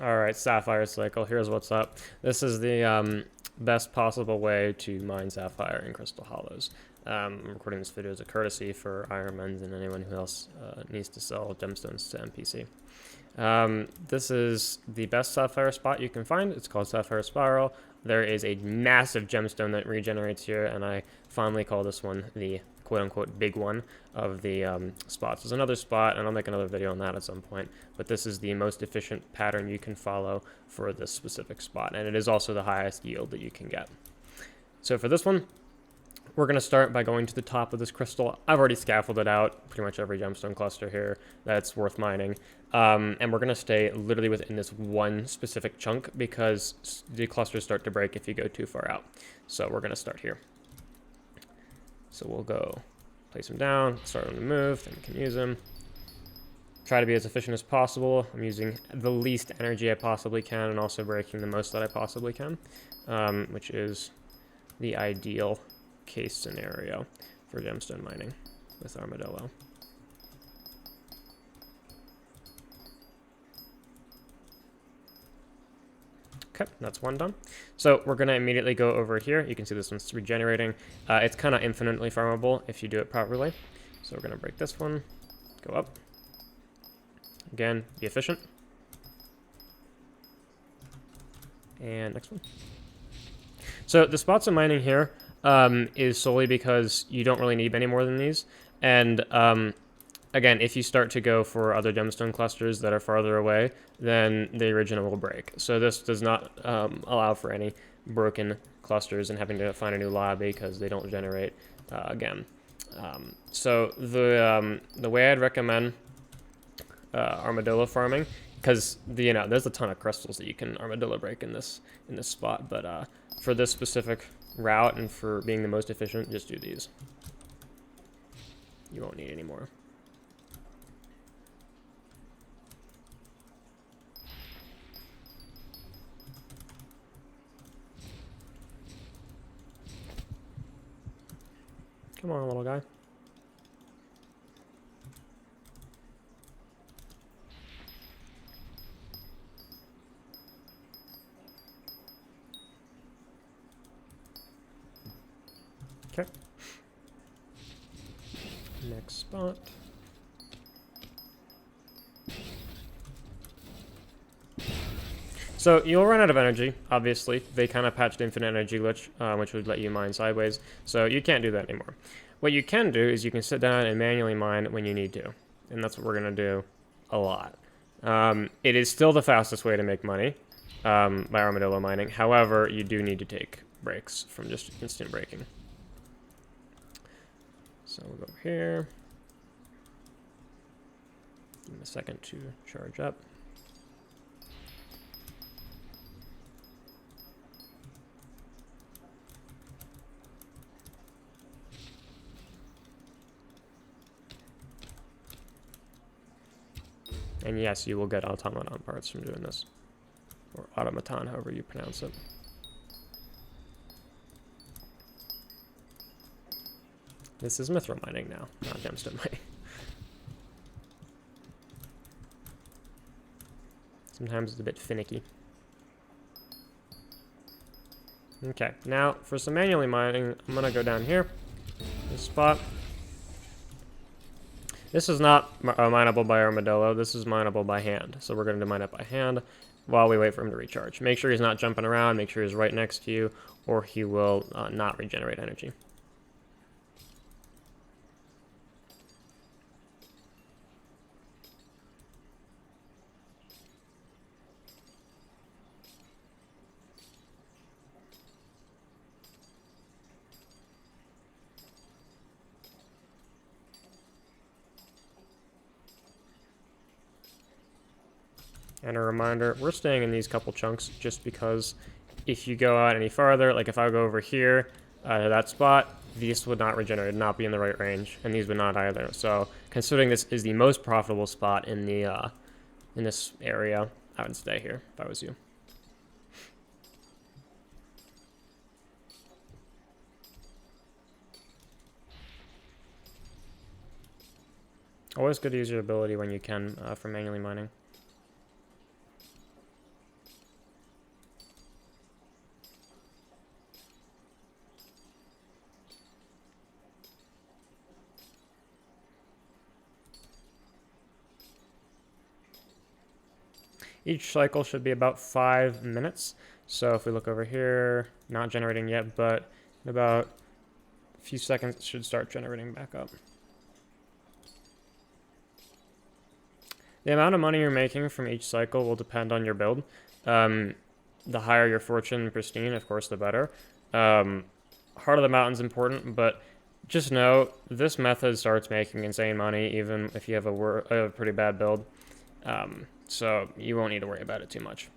Alright, Sapphire cycle, here's what's up. This is the best possible way to mine Sapphire in Crystal Hollows. I'm recording this video as a courtesy for Ironman and anyone who else needs to sell gemstones to NPC. This is the best Sapphire spot you can find. It's called Sapphire Spiral. There is a massive gemstone that regenerates here, and I fondly call this one the quote-unquote big one of the spots. There's another spot, and I'll make another video on that at some point, but this is the most efficient pattern you can follow for this specific spot, and it is also the highest yield that you can get. So for this one, we're going to start by going to the top of this crystal. I've already scaffolded out pretty much every gemstone cluster here that's worth mining. And we're going to stay literally within this one specific chunk because the clusters start to break if you go too far out. So we're going to start here. So we'll go place them down, start them to move, then we can use them. Try to be as efficient as possible. I'm using the least energy I possibly can and also breaking the most that I possibly can, which is the ideal case scenario for gemstone mining with Armadillo. Okay, that's one done. So we're going to immediately go over here. You can see this one's regenerating. It's kind of infinitely farmable if you do it properly. So we're going to break this one, go up. Again, be efficient. And next one. So the spots of mining here is solely because you don't really need many more than these. And again, if you start to go for other gemstone clusters that are farther away, then the original will break. So this does not allow for any broken clusters and having to find a new lobby because they don't generate again. So the way I'd recommend armadillo farming, because there's a ton of crystals that you can armadillo break in this spot, but for this specific route and for being the most efficient, just do these. You won't need any more. Come on, little guy. Okay. Next spot. So you'll run out of energy, obviously. They kind of patched infinite energy glitch, which would let you mine sideways. So you can't do that anymore. What you can do is you can sit down and manually mine when you need to. And that's what we're going to do a lot. It is still the fastest way to make money by armadillo mining. However, you do need to take breaks from just instant breaking. So we'll go over here. Give them a second to charge up. And yes, you will get automaton parts from doing this. Or automaton, however you pronounce it. This is mithril mining now, not gemstone mining. Sometimes it's a bit finicky. Okay, now for some manually mining, I'm going to go down here, this spot. This is not mineable by armadillo, this is mineable by hand. So we're going to mine it by hand while we wait for him to recharge. Make sure he's not jumping around, make sure he's right next to you, or he will not regenerate energy. And a reminder, we're staying in these couple chunks just because if you go out any farther, like if I go over here to that spot, these would not regenerate, not be in the right range, and these would not either. So considering this is the most profitable spot in the in this area, I would stay here if I was you. Always good to use your ability when you can for manually mining. Each cycle should be about 5 minutes. So if we look over here, not generating yet, but in about a few seconds it should start generating back up. The amount of money you're making from each cycle will depend on your build. The higher your fortune and pristine, of course, the better. Heart of the Mountain's important, but just know this method starts making insane money even if you have a pretty bad build. So you won't need to worry about it too much.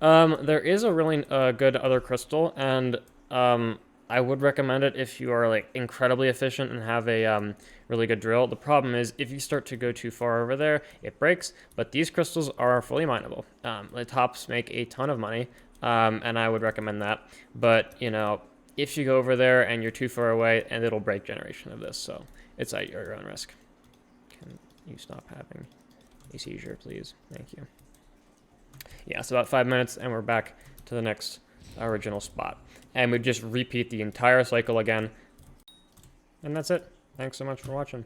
There is a really good other crystal, and I would recommend it if you are like incredibly efficient and have a really good drill. The problem is if you start to go too far over there, it breaks, but these crystals are fully mineable. The tops make a ton of money, and I would recommend that. But, you know, if you go over there and you're too far away, and it'll break generation of this, so it's at your own risk. Can you stop having a seizure, please? Thank you. Yeah, it's about 5 minutes, and we're back to the next original spot. And we just repeat the entire cycle again. And that's it. Thanks so much for watching.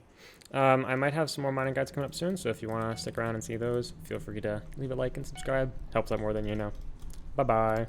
I might have some more mining guides coming up soon, so if you want to stick around and see those, feel free to leave a like and subscribe. Helps out more than you know. Bye-bye.